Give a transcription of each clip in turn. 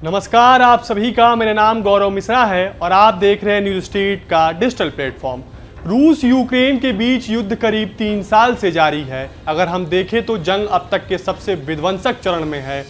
नमस्कार, आप सभी का। मेरा नाम गौरव मिश्रा है और आप देख रहे हैं न्यूज स्ट्रीट का डिजिटल प्लेटफॉर्म। रूस यूक्रेन के बीच युद्ध करीब 3 साल से जारी है। अगर हम देखें तो जंग अब तक के सबसे विध्वंसक चरण में है।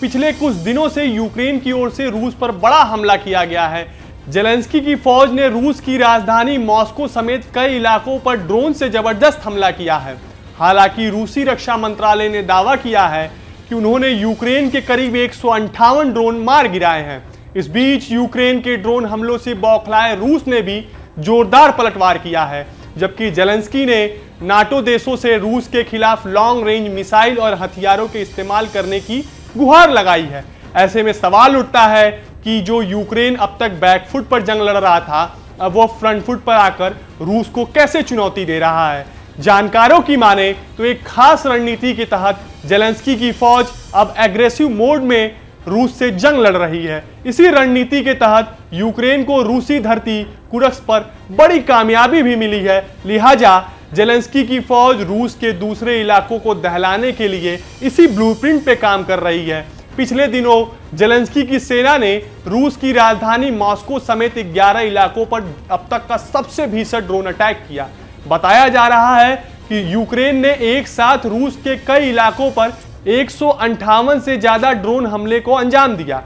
पिछले कुछ दिनों से यूक्रेन की ओर से रूस पर बड़ा हमला किया गया है। जेलेंस्की की फौज ने रूस की राजधानी मॉस्को समेत कई इलाकों पर ड्रोन से जबरदस्त हमला किया है। हालांकि रूसी रक्षा मंत्रालय ने दावा किया है कि उन्होंने यूक्रेन के करीब 158 ड्रोन मार गिराए हैं। इस बीच यूक्रेन के ड्रोन हमलों से बौखलाए रूस ने भी जोरदार पलटवार किया है, जबकि जेलेंस्की ने नाटो देशों से रूस के खिलाफ लॉन्ग रेंज मिसाइल और हथियारों के इस्तेमाल करने की गुहार लगाई है। ऐसे में सवाल उठता है कि जो यूक्रेन अब तक बैकफुट पर जंग लड़ रहा था, अब वो फ्रंट फुट पर आकर रूस को कैसे चुनौती दे रहा है। जानकारों की माने तो एक खास रणनीति के तहत जेलेंस्की की फौज अब एग्रेसिव मोड में रूस से जंग लड़ रही है। इसी रणनीति के तहत यूक्रेन को रूसी धरती कुर्स्क पर बड़ी कामयाबी भी मिली है। लिहाजा जेलेंस्की की फौज रूस के दूसरे इलाकों को दहलाने के लिए इसी ब्लूप्रिंट पे काम कर रही है। पिछले दिनों जेलेंस्की की सेना ने रूस की राजधानी मॉस्को समेत 11 इलाकों पर अब तक का सबसे भीषण ड्रोन अटैक किया। बताया जा रहा है कि यूक्रेन ने एक साथ रूस के कई इलाकों पर 158 से ज्यादा ड्रोन हमले को अंजाम दिया।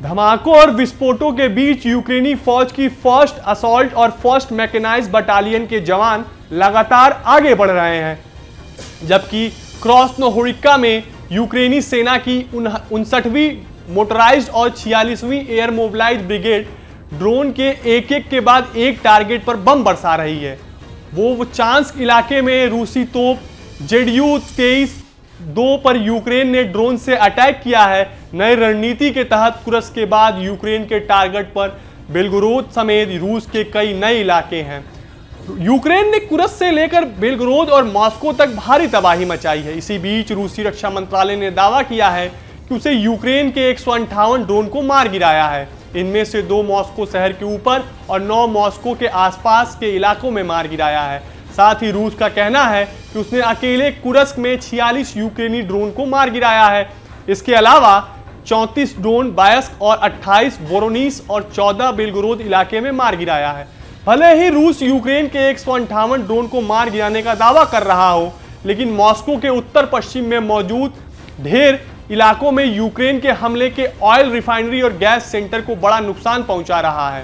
धमाकों और विस्फोटों के बीच यूक्रेनी फौज की फर्स्ट असॉल्ट और फर्स्ट मैकेनाइज्ड बटालियन के जवान लगातार आगे बढ़ रहे हैं, जबकि क्रास्नोहोरिका में यूक्रेनी सेना की 59वीं मोटराइज्ड और 46वीं एयर मोबिलाइज्ड ब्रिगेड ड्रोन के एक के बाद एक टारगेट पर बम बरसा रही है। वो चांस्क इलाके में रूसी तोप ZU-23-2 पर यूक्रेन ने ड्रोन से अटैक किया है। नई रणनीति के तहत कुर्स्क के बाद यूक्रेन के टारगेट पर बेलगोरोद समेत रूस के कई नए इलाके हैं। यूक्रेन ने कुर्स्क से लेकर बेलगोरोद और मॉस्को तक भारी तबाही मचाई है। इसी बीच रूसी रक्षा मंत्रालय ने दावा किया है कि उसे यूक्रेन के 158 ड्रोन को मार गिराया है। इनमें से 2 मॉस्को शहर के ऊपर और 9 मॉस्को के आसपास के इलाकों में मार गिराया है। साथ ही रूस का कहना है कि उसने अकेले कुर्स्क में 46 यूक्रेनी ड्रोन को मार गिराया है। इसके अलावा 34 ड्रोन बायस्क और 28 वोरोनिस और 14 बेलगोरोद इलाके में मार गिराया है। भले ही रूस यूक्रेन के 158 ड्रोन को मार गिराने का दावा कर रहा हो, लेकिन मॉस्को के उत्तर पश्चिम में मौजूद ढेर इलाकों में यूक्रेन के हमले के ऑयल रिफाइनरी और गैस सेंटर को बड़ा नुकसान पहुंचा रहा है।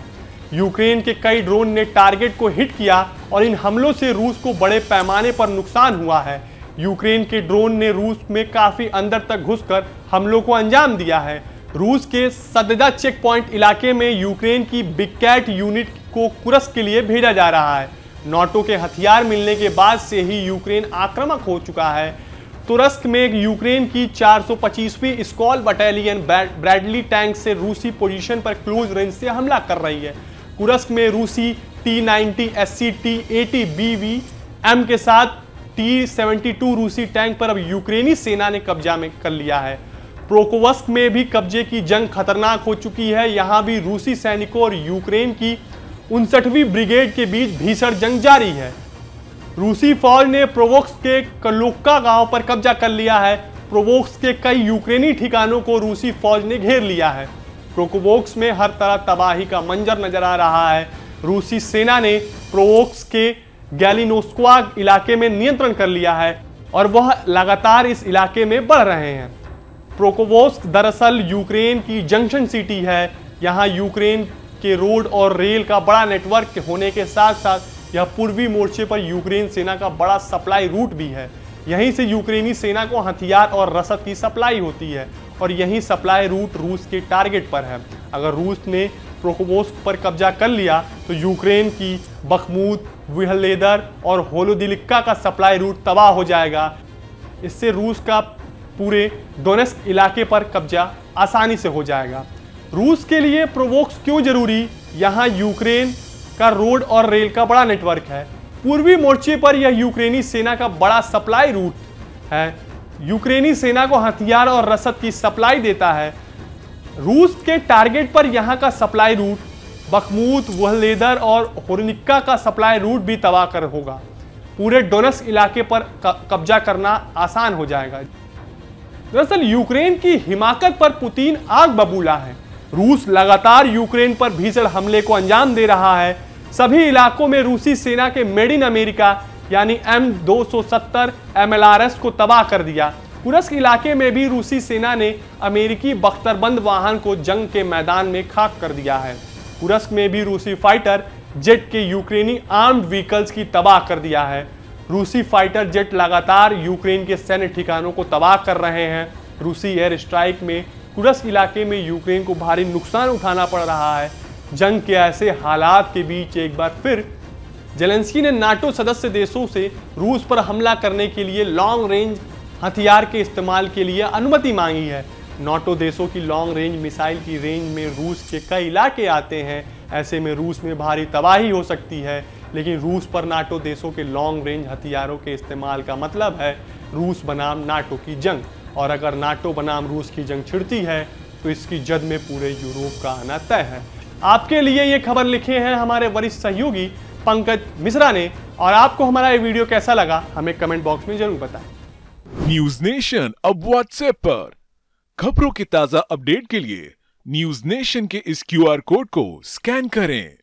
यूक्रेन के कई ड्रोन ने टारगेट को हिट किया और इन हमलों से रूस को बड़े पैमाने पर नुकसान हुआ है। यूक्रेन के ड्रोन ने रूस में काफी अंदर तक घुसकर हमलों को अंजाम दिया है। रूस के सददा चेक पॉइंट इलाके में यूक्रेन की बिग कैट यूनिट को कुर्स्क के लिए भेजा जा रहा है। नाटो के हथियार मिलने के बाद से ही यूक्रेन आक्रामक हो चुका है। तुरस्क में यूक्रेन की 425वीं स्कॉल बटालियन ब्रैडली टैंक से रूसी पोजीशन पर क्लोज रेंज से हमला कर रही है। कुर्स्क में रूसी T-90 SCT-80 BVM के साथ T-72 रूसी टैंक पर अब यूक्रेनी सेना ने कब्जा में कर लिया है। पोक्रोव्स्क में भी कब्जे की जंग खतरनाक हो चुकी है। यहां भी रूसी सैनिकों और यूक्रेन की 59वीं ब्रिगेड के बीच भीषण जंग जारी है। रूसी फौज ने प्रोवोक्स के कलोक्का गांव पर कब्जा कर लिया है। प्रोवोक्स के कई यूक्रेनी ठिकानों को रूसी फौज ने घेर लिया है। प्रोवोक्स में हर तरफ तबाही का मंजर नजर आ रहा है। रूसी सेना ने प्रोवोक्स के गैलिनोस्क्वा इलाके में नियंत्रण कर लिया है और वह लगातार इस इलाके में बढ़ रहे हैं। प्रोवोक्स दरअसल यूक्रेन की जंक्शन सिटी है। यहाँ यूक्रेन के रोड और रेल का बड़ा नेटवर्क होने के साथ साथ यह पूर्वी मोर्चे पर यूक्रेन सेना का बड़ा सप्लाई रूट भी है। यहीं से यूक्रेनी सेना को हथियार और रसद की सप्लाई होती है और यही सप्लाई रूट रूस के टारगेट पर है। अगर रूस ने प्रोवोक्स पर कब्जा कर लिया तो यूक्रेन की बखमूत, विहलेदर और होलोदिलिक्का का सप्लाई रूट तबाह हो जाएगा। इससे रूस का पूरे डोनेस्क इलाके पर कब्जा आसानी से हो जाएगा। रूस के लिए प्रोवोक्स क्यों जरूरी? यहाँ यूक्रेन का रोड और रेल का बड़ा नेटवर्क है। पूर्वी मोर्चे पर यह यूक्रेनी सेना का बड़ा सप्लाई रूट है। यूक्रेनी सेना को हथियार और रसद की सप्लाई देता है। रूस के टारगेट पर यहां का सप्लाई रूट, बखमूत, वहलेदर और होरनिक्का का सप्लाई रूट भी तबाह कर होगा। पूरे डोनेस्क इलाके पर कब्जा करना आसान हो जाएगा। दरअसल यूक्रेन की हिमाकत पर पुतिन आग बबूला है। रूस लगातार यूक्रेन पर भीषण हमले को अंजाम दे रहा है। सभी इलाकों में रूसी सेना के मेड इन अमेरिका यानी M270 MLRS को तबाह कर दिया। कुर्स्क इलाके में भी रूसी सेना ने अमेरिकी बख्तरबंद वाहन को जंग के मैदान में खाक कर दिया है। कुर्स्क में भी रूसी फाइटर जेट के यूक्रेनी आर्म्ड व्हीकल्स की तबाह कर दिया है। रूसी फाइटर जेट लगातार यूक्रेन के सैन्य ठिकानों को तबाह कर रहे हैं। रूसी एयर स्ट्राइक में कुर्स्क इलाके में यूक्रेन को भारी नुकसान उठाना पड़ रहा है। जंग के ऐसे हालात के बीच एक बार फिर जेलेंस्की ने नाटो सदस्य देशों से रूस पर हमला करने के लिए लॉन्ग रेंज हथियार के इस्तेमाल के लिए अनुमति मांगी है। नाटो देशों की लॉन्ग रेंज मिसाइल की रेंज में रूस के कई इलाके आते हैं। ऐसे में रूस में भारी तबाही हो सकती है, लेकिन रूस पर नाटो देशों के लॉन्ग रेंज हथियारों के इस्तेमाल का मतलब है रूस बनाम नाटो की जंग। और अगर नाटो बनाम रूस की जंग छिड़ती है तो इसकी जद में पूरे यूरोप का आना तय है। आपके लिए ये खबर लिखे हैं हमारे वरिष्ठ सहयोगी पंकज मिश्रा ने। और आपको हमारा ये वीडियो कैसा लगा हमें कमेंट बॉक्स में जरूर बताएं। न्यूज नेशन अब व्हाट्सएप पर खबरों की ताजा अपडेट के लिए न्यूज नेशन के इस QR कोड को स्कैन करें।